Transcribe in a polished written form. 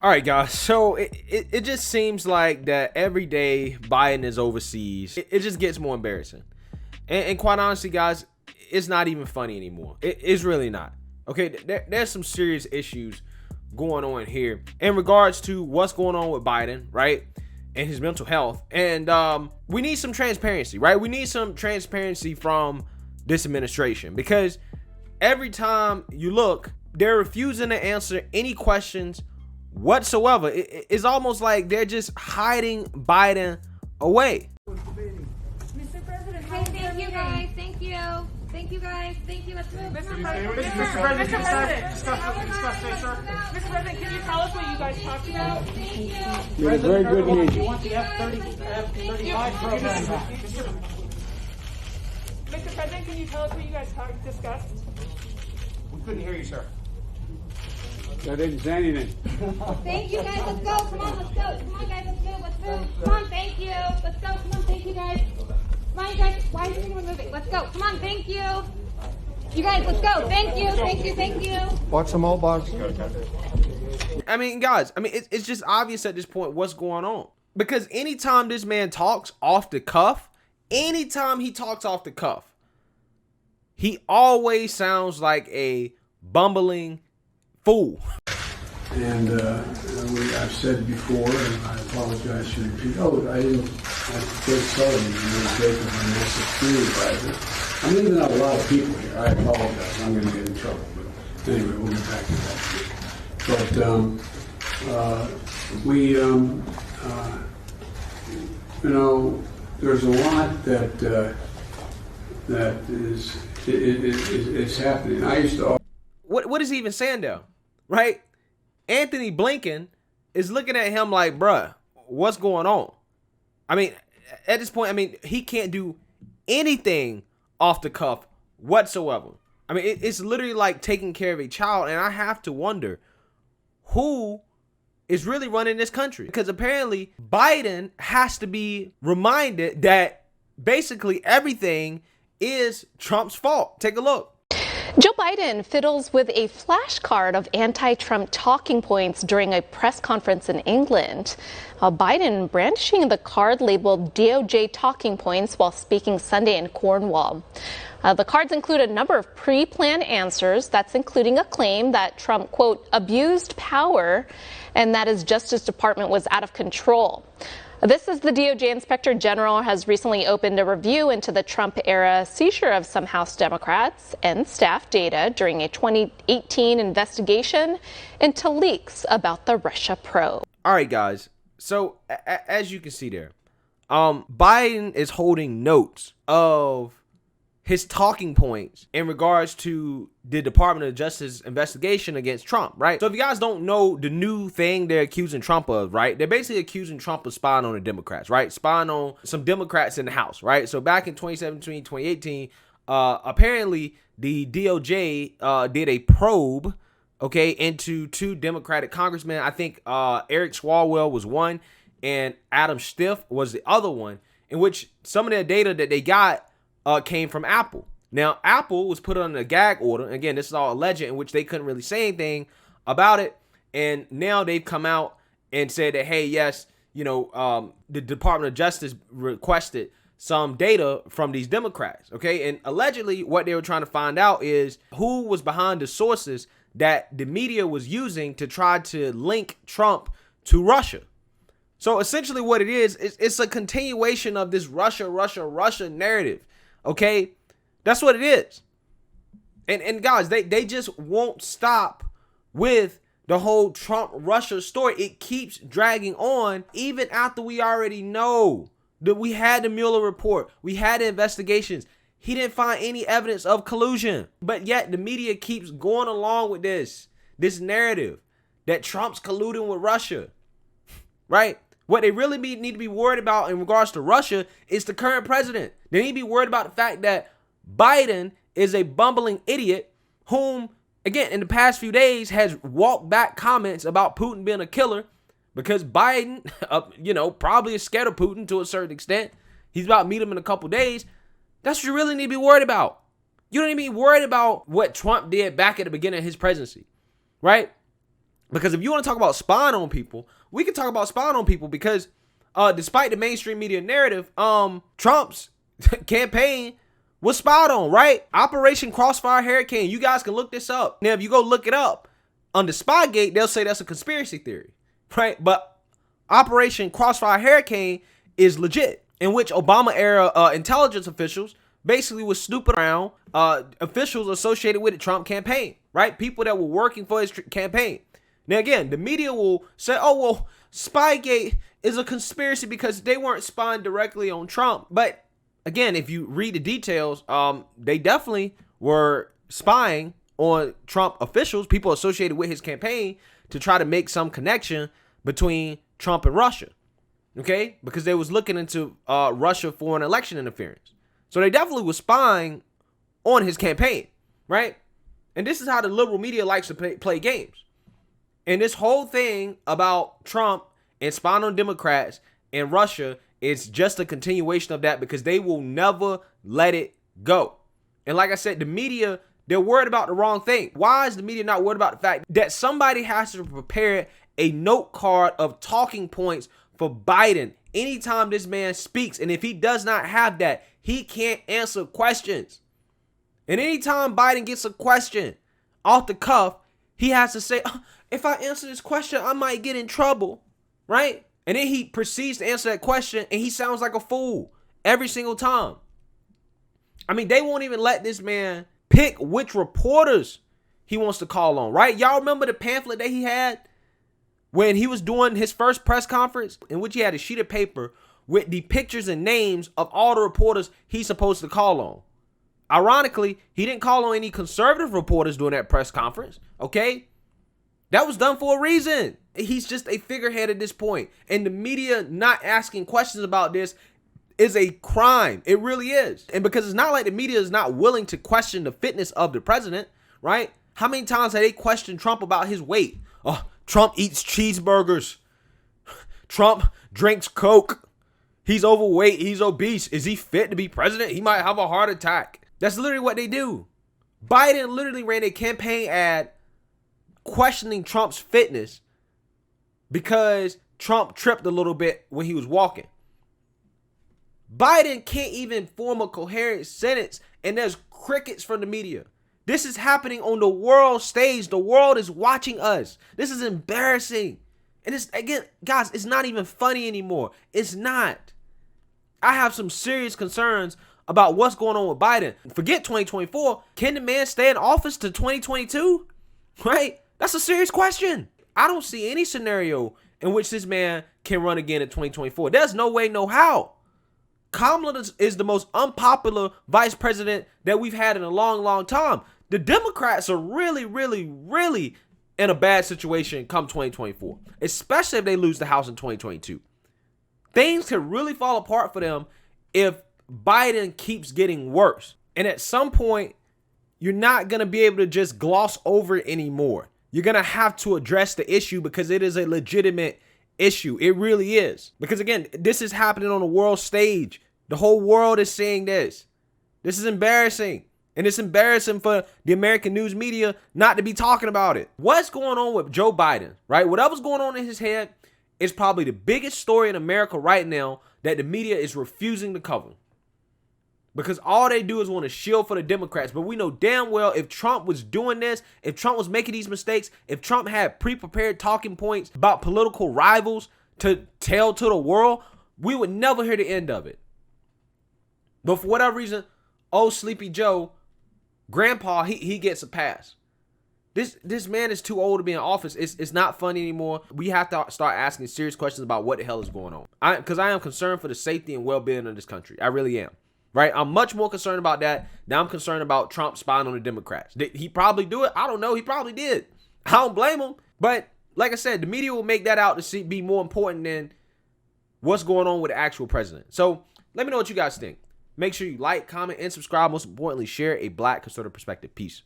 All right, guys. So it just seems like that every day Biden is overseas, it just gets more embarrassing. And quite honestly, guys, it's not even funny anymore. It's really not. Okay, there's some serious issues going on here in regards to what's going on with Biden, right? And his mental health. And we need some transparency, right? We need some transparency from this administration because every time you look, they're refusing to answer any questions whatsoever. It's almost like they're just hiding Biden away. Mr. President, Hey, thank you guys. Thank you. Thank you guys. Thank you. Let's move. Mr. President, Mr. President, can you tell us what you guys talked about? You had a very good meeting. You want the F-35 program back. Mr. President, can you tell us what you guys discussed? We couldn't hear you, sir. I didn't say anything. Thank you guys. Let's go. Come on, let's go. Come on, guys. Let's move. Let's move. Come on. Thank you. Let's go. Come on. Thank you guys. Come on, you guys. Why is anyone moving? Let's go. Come on. Thank you. You guys, let's go. Thank you. Thank you. Thank you. Watch them all, boss. I mean, guys, it's just obvious at this point what's going on. Because anytime this man talks off the cuff, anytime he talks off the cuff, he always sounds like a bumbling fool. And I've said before, and I apologize to repeat. Oh, I didn't. I first told you were taking a massive security advisor. I'm leaving out a lot of people here. I apologize. I'm going to get in trouble. But anyway, we'll get back to that. But there's a lot that is happening. I used to. What is he even saying though? Right? Anthony Blinken is looking at him like, bruh, what's going on? I mean, at this point, he can't do anything off the cuff whatsoever. I mean, it's literally like taking care of a child, and I have to wonder who is really running this country. Because apparently Biden has to be reminded that basically everything is Trump's fault. Take a look. Joe Biden fiddles with a flashcard of anti-Trump talking points during a press conference in England. Biden brandishing the card labeled DOJ talking points while speaking Sunday in Cornwall. The cards include a number of pre-planned answers, that's including a claim that Trump, quote, abused power and that his Justice Department was out of control. This is the DOJ Inspector General has recently opened a review into the Trump-era seizure of some House Democrats and staff data during a 2018 investigation into leaks about the Russia probe. All right, guys. So as you can see there, Biden is holding notes of his talking points in regards to the Department of Justice investigation against Trump, right? So if you guys don't know the new thing they're accusing Trump of, right? They're basically accusing Trump of spying on the Democrats, right? Spying on some Democrats in the House, right? So back in 2017, 2018, apparently the DOJ did a probe, okay, into two Democratic congressmen. I think Eric Swalwell was one and Adam Schiff was the other one, in which some of their data that they got came from Apple. Now, Apple was put on a gag order. Again, this is all alleged, in which they couldn't really say anything about it. And now they've come out and said that, hey, yes, the Department of Justice requested some data from these Democrats. Okay. And allegedly what they were trying to find out is who was behind the sources that the media was using to try to link Trump to Russia. So essentially what it is, it's a continuation of this Russia narrative. Okay, that's what it is. And guys, they just won't stop with the whole Trump-Russia story. It keeps dragging on even after we already know that we had the Mueller report. We had the investigations. He didn't find any evidence of collusion. But yet the media keeps going along with this narrative that Trump's colluding with Russia, right? What they really need to be worried about in regards to Russia is the current president. They need to be worried about the fact that Biden is a bumbling idiot whom, again, in the past few days has walked back comments about Putin being a killer because Biden, probably is scared of Putin to a certain extent. He's about to meet him in a couple days. That's what you really need to be worried about. You don't need to be worried about what Trump did back at the beginning of his presidency, right? Because if you want to talk about spying on people, we can talk about spying on people because despite the mainstream media narrative, Trump's campaign was spied on, right? Operation Crossfire Hurricane. You guys can look this up. Now, if you go look it up under Spygate, they'll say that's a conspiracy theory, right? But Operation Crossfire Hurricane is legit, in which Obama era intelligence officials basically was snooping around officials associated with the Trump campaign, right? People that were working for his campaign. Now, again, the media will say, oh, well, Spygate is a conspiracy because they weren't spying directly on Trump. But again, if you read the details, they definitely were spying on Trump officials, people associated with his campaign, to try to make some connection between Trump and Russia. Okay? Because they was looking into Russia for an election interference. So they definitely was spying on his campaign, right? And this is how the liberal media likes to play games. And this whole thing about Trump and spying on Democrats and Russia is just a continuation of that, because they will never let it go. And like I said, the media, they're worried about the wrong thing. Why is the media not worried about the fact that somebody has to prepare a note card of talking points for Biden anytime this man speaks? And if he does not have that, he can't answer questions. And anytime Biden gets a question off the cuff, he has to say, oh, if I answer this question, I might get in trouble, right? And then he proceeds to answer that question, and he sounds like a fool every single time. I mean, they won't even let this man pick which reporters he wants to call on, right? Y'all remember the pamphlet that he had when he was doing his first press conference, in which he had a sheet of paper with the pictures and names of all the reporters he's supposed to call on. Ironically, he didn't call on any conservative reporters during that press conference, okay? That was done for a reason. He's just a figurehead at this point. And the media not asking questions about this is a crime. It really is. And because it's not like the media is not willing to question the fitness of the president, right? How many times have they questioned Trump about his weight? Oh, Trump eats cheeseburgers. Trump drinks Coke. He's overweight. He's obese. Is he fit to be president? He might have a heart attack. That's literally what they do. Biden literally ran a campaign ad questioning Trump's fitness because Trump tripped a little bit when he was walking. Biden can't even form a coherent sentence, and there's crickets from the media. This is happening on the world stage. The world is watching us. This is embarrassing. And it's, again, guys, it's not even funny anymore. It's not. I have some serious concerns about what's going on with Biden. Forget 2024. Can the man stay in office to 2022? Right? That's a serious question. I don't see any scenario in which this man can run again in 2024. There's no way, no how. Kamala is the most unpopular vice president that we've had in a long, long time. The Democrats are really, really, really in a bad situation come 2024, especially if they lose the House in 2022. Things could really fall apart for them if Biden keeps getting worse. And at some point, you're not going to be able to just gloss over it anymore. You're going to have to address the issue because it is a legitimate issue. It really is. Because again, this is happening on the world stage. The whole world is seeing this. This is embarrassing. And it's embarrassing for the American news media not to be talking about it. What's going on with Joe Biden, right? Whatever's going on in his head is probably the biggest story in America right now that the media is refusing to cover. Because all they do is want to shield for the Democrats. But we know damn well if Trump was doing this, if Trump was making these mistakes, if Trump had pre-prepared talking points about political rivals to tell to the world, we would never hear the end of it. But for whatever reason, oh, Sleepy Joe, Grandpa, he gets a pass. This man is too old to be in office. It's not funny anymore. We have to start asking serious questions about what the hell is going on. Because I am concerned for the safety and well-being of this country. I really am. Right? I'm much more concerned about that than I'm concerned about Trump spying on the Democrats. Did he probably do it? I don't know. He probably did. I don't blame him. But like I said, the media will make that out to be more important than what's going on with the actual president. So let me know what you guys think. Make sure you like, comment, and subscribe. Most importantly, share a Black conservative perspective. Peace.